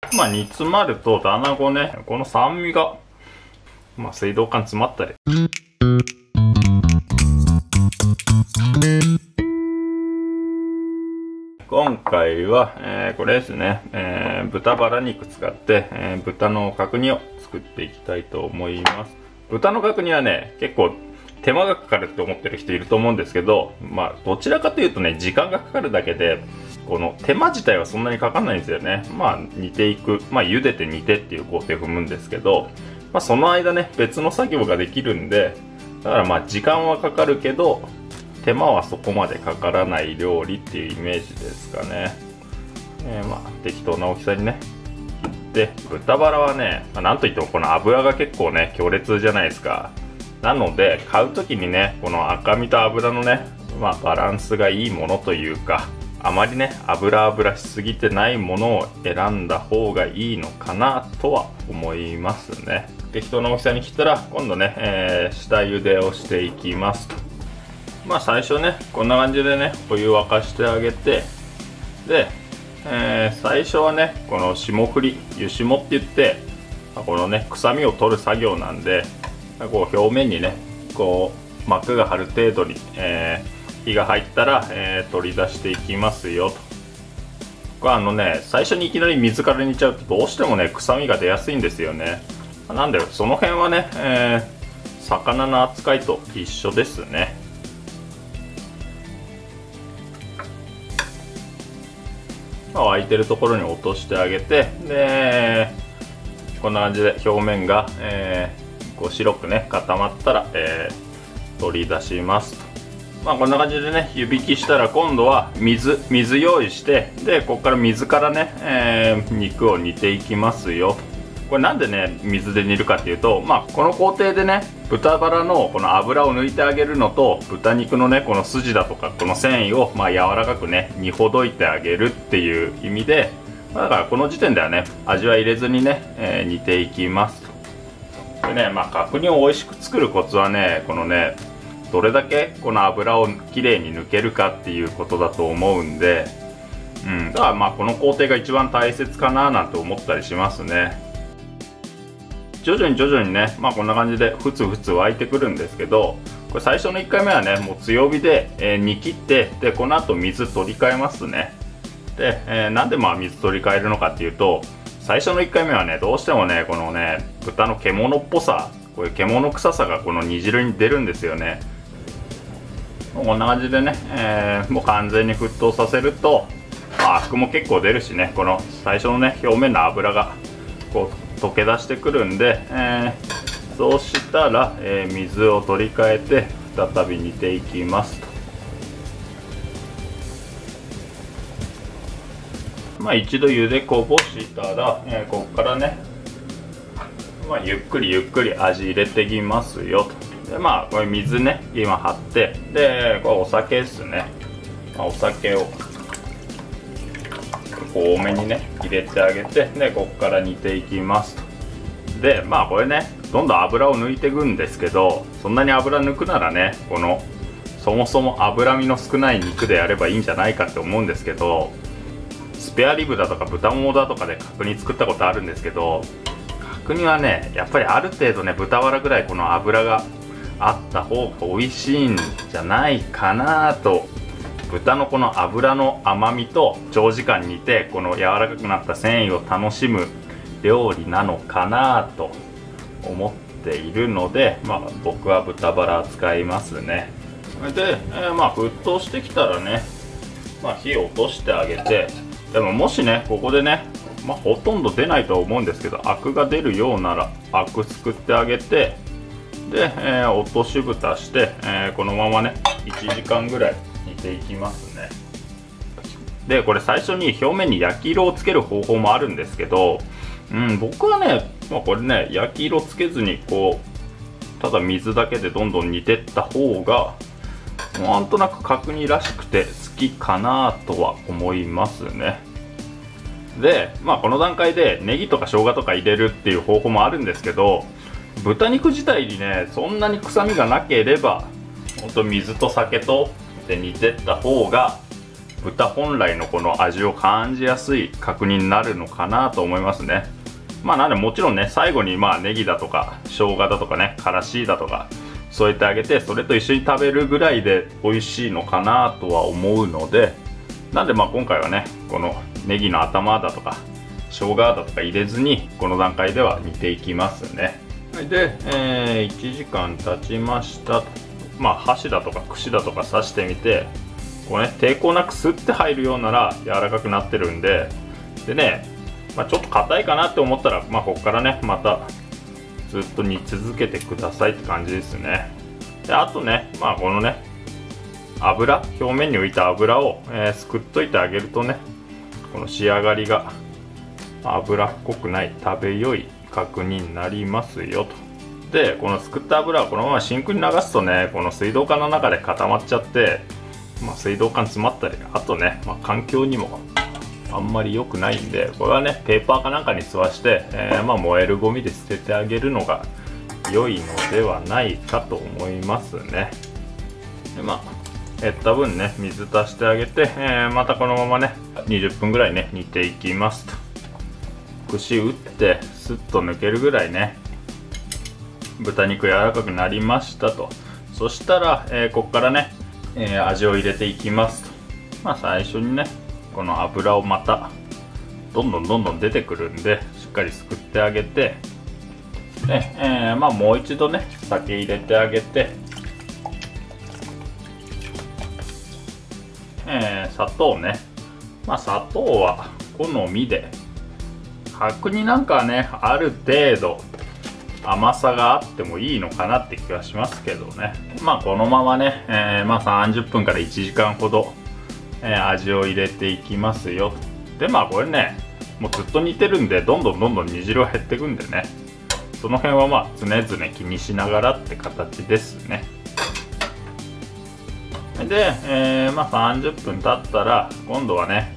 煮詰まると穴子ね、この酸味が水道管詰まったり今回は、これですね、豚バラ肉使って、豚の角煮を作っていきたいと思います。豚の角煮はね、結構手間がかかるって思ってる人いると思うんですけど、どちらかというとね、時間がかかるだけで、この手間自体はそんなにかかんないんですよね。煮ていく、茹でて煮てっていう工程を踏むんですけど、その間ね、別の作業ができるんで、だから時間はかかるけど、手間はそこまでかからない料理っていうイメージですかね。適当な大きさにね。で、豚バラはね、なんといってもこの脂が結構ね、強烈じゃないですか。なので、買う時にね、この赤身と脂のね、バランスがいいものというか、あまりね、脂しすぎてないものを選んだ方がいいのかなとは思いますね。適当な大きさに切ったら、今度ね、下茹でをしていきますと。最初ね、こんな感じでね、お湯沸かしてあげて、で、最初はね、この霜降り、湯霜って言って、このね、臭みを取る作業なんで、こう表面にね、こう膜が張る程度に、火が入ったら、取り出していきますよと。これ最初にいきなり水から煮ちゃうとどうしてもね、臭みが出やすいんですよね。なんで、その辺はね、魚の扱いと一緒ですね。沸いてるところに落としてあげて、でこんな感じで表面が、こう白くね固まったら、取り出しますと。こんな感じでね湯引きしたら、今度は水用意して、でここから水からね、肉を煮ていきますよ。これなんでね水で煮るかっていうと、この工程でね豚バラのこの脂を抜いてあげるのと、豚肉のねこの筋だとかこの繊維を柔らかくね煮ほどいてあげるっていう意味で、だからこの時点ではね味は入れずにね、煮ていきますと。でね、角煮を美味しく作るコツはね、このねどれだけこの脂をきれいに抜けるかっていうことだと思うんで、だからこの工程が一番大切かななんて思ったりしますね。徐々にね、こんな感じでふつふつ沸いてくるんですけど、これ最初の1回目はねもう強火で、煮切って、でこの後水取り替えますね。で、なんで水取り替えるのかっていうと、最初の1回目はねどうしてもねこのね豚の獣っぽさ、こういう獣臭さがこの煮汁に出るんですよね。こんな感じでね、もう完全に沸騰させると、アクも結構出るしね、この最初のね表面の脂がこう溶け出してくるんで、そうしたら、水を取り替えて再び煮ていきますと。一度茹でこぼしたら、ここからね、ゆっくり味入れていきますよと。でこれ水ね今張って、でこれお酒ですね。お酒を多めにね入れてあげて、でここから煮ていきますと。でこれねどんどん油を抜いていくんですけど、そんなに油抜くならねこのそもそも脂身の少ない肉でやればいいんじゃないかって思うんですけど、スペアリブだとか豚ももだとかで角煮作ったことあるんですけど、角煮はねやっぱりある程度ね豚バラぐらいこの脂があった方が美味しいんじゃないかなと。豚のこの脂の甘みと長時間煮てこの柔らかくなった繊維を楽しむ料理なのかなと思っているので、僕は豚バラ使いますね。で、沸騰してきたらね、火を落としてあげて、でももしねここでね、ほとんど出ないとは思うんですけど、アクが出るようならアクすくってあげて、で、落とし蓋して、このままね1時間ぐらい煮ていきますね。でこれ最初に表面に焼き色をつける方法もあるんですけど、僕はね、これね焼き色つけずにこうただ水だけでどんどん煮てった方がなんとなく角煮らしくて好きかなとは思いますね。でこの段階でネギとか生姜とか入れるっていう方法もあるんですけど、豚肉自体にねそんなに臭みがなければほんと水と酒とで煮てった方が豚本来のこの味を感じやすい角煮になるのかなと思いますね。なんでもちろんね、最後にネギだとか生姜だとかね、からしだとか添えてあげて、それと一緒に食べるぐらいで美味しいのかなとは思うので、なんで今回はね、このネギの頭だとか生姜だとか入れずに、この段階では煮ていきますね。で、1時間経ちましたと。箸だとか串だとか刺してみて、こうね、抵抗なくスッて入るようなら柔らかくなってるんで、でね、ちょっと硬いかなって思ったら、ここからね、またずっと煮続けてくださいって感じですね。で、あとね、このね、油、表面に浮いた油を、すくっといてあげるとね、この仕上がりが油っこくない食べよい角煮になりますよと。で、このすくった油はこのままシンクに流すとね、この水道管の中で固まっちゃって、水道管詰まったり、あとね、環境にもあんまり良くないんで、これはね、ペーパーかなんかに吸わして、燃えるゴミで捨ててあげるのが良いのではないかと思いますね。で、減った分ね、水足してあげて、またこのままね、20分ぐらいね、煮ていきますと。串打ってスッと抜けるぐらいね、豚肉柔らかくなりましたと。そしたら、ここからね、味を入れていきますと。最初にね、この油をまたどんどん出てくるんで、しっかりすくってあげて、で、もう一度ね、酒入れてあげて、砂糖ね、砂糖は好みで、角煮なんかはね、ある程度甘さがあってもいいのかなって気はしますけどね。このままね、30分から1時間ほど、味を入れていきますよ。で、これね、もうずっと煮てるんで、どんどん煮汁は減ってくんでね、その辺は常々気にしながらって形ですね。で、30分経ったら今度はね、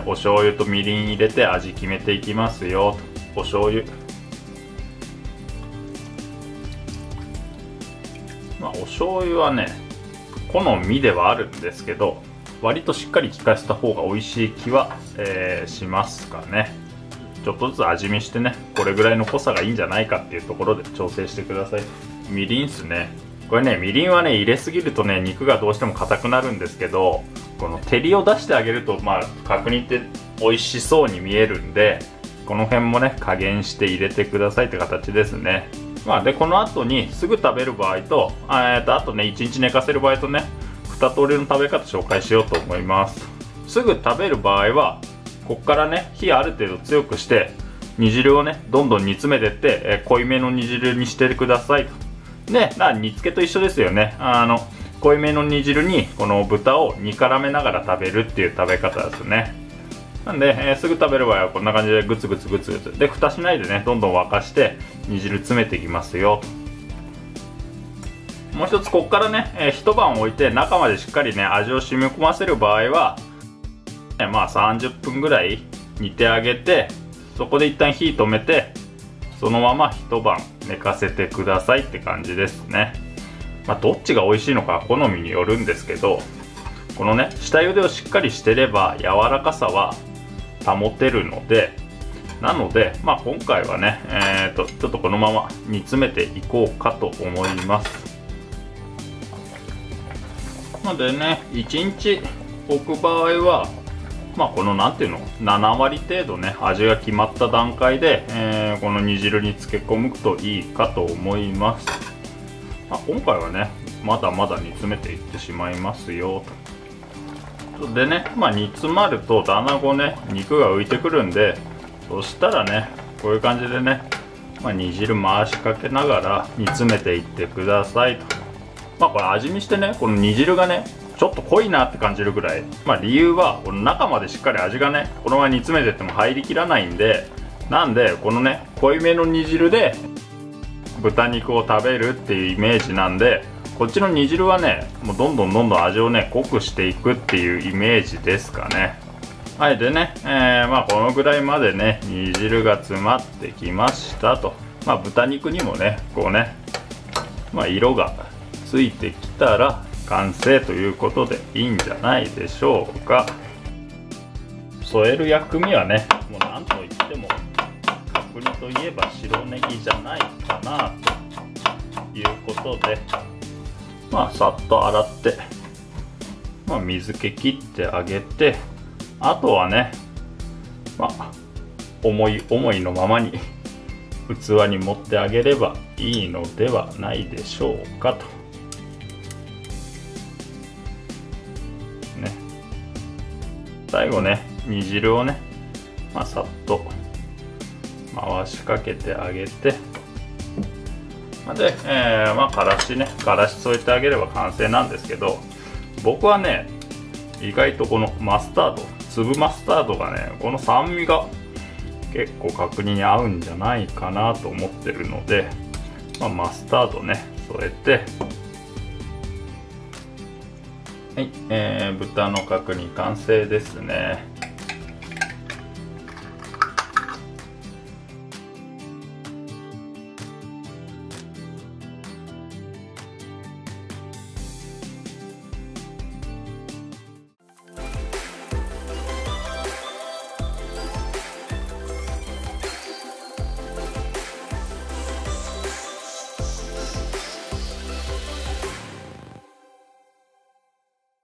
お醤油とみりん入れて味決めていきますよと。お醤油、お醤油はね、好みではあるんですけど、割としっかり効かせた方が美味しい気は、しますかね。ちょっとずつ味見してね、これぐらいの濃さがいいんじゃないかっていうところで調整してください。みりんっすね。これね、みりんはね、入れすぎるとね、肉がどうしても硬くなるんですけど、この照りを出してあげると、角煮って美味しそうに見えるんで、この辺もね、加減して入れてくださいって形ですね。で、この後にすぐ食べる場合と、あとね、1日寝かせる場合とね、2通りの食べ方紹介しようと思います。すぐ食べる場合は、ここからね、火ある程度強くして、煮汁をね、どんどん煮詰めてって、濃いめの煮汁にしてくださいと。で、煮付けと一緒ですよね。濃いめの煮汁にこの豚を煮絡めながら食べるっていう食べ方ですね。なんで、すぐ食べる場合はこんな感じでグツグツで、蓋しないでね、どんどん沸かして煮汁詰めていきますよと。もう一つ、ここからね、一晩置いて中までしっかりね、味を染み込ませる場合は、30分ぐらい煮てあげて、そこで一旦火止めて、そのまま一晩寝かせてくださいって感じですね。どっちが美味しいのか好みによるんですけど、このね、下茹でをしっかりしてれば柔らかさは保てるので、なので、今回はね、ちょっとこのまま煮詰めていこうかと思います。なのでね、1日置く場合は、このなんていうの、7割程度ね、味が決まった段階で、この煮汁に漬け込むといいかと思います。今回はね、まだまだ煮詰めていってしまいますよと。でね、煮詰まるとだんだんこうね、肉が浮いてくるんで、そしたらね、こういう感じでね、煮汁回しかけながら煮詰めていってくださいと。これ味見してね、この煮汁がね、ちょっと濃いなって感じるぐらい、理由はこの中までしっかり味がね、このまま煮詰めてっても入りきらないんで、なんでこのね、濃いめの煮汁で豚肉を食べるっていうイメージなんで、こっちの煮汁はね、もうどんどん味をね、濃くしていくっていうイメージですかね。はい。でね、このぐらいまでね、煮汁が詰まってきましたと。豚肉にもね、こうね、色がついてきたら、完成ということでいいんじゃないでしょうか。添える薬味はね、もう何といっても角煮といえば白ネギじゃないかなということで、さっと洗って、水気切ってあげて、あとはね、思いのままに器に盛ってあげればいいのではないでしょうかと。ね、最後ね、煮汁をね、さっと回しかけてあげて、で、からし添えてあげれば完成なんですけど、僕はね、意外とこのマスタード、粒マスタードがね、この酸味が結構角煮に合うんじゃないかなと思ってるので、マスタードね、添えて、はい、豚の角煮完成ですね。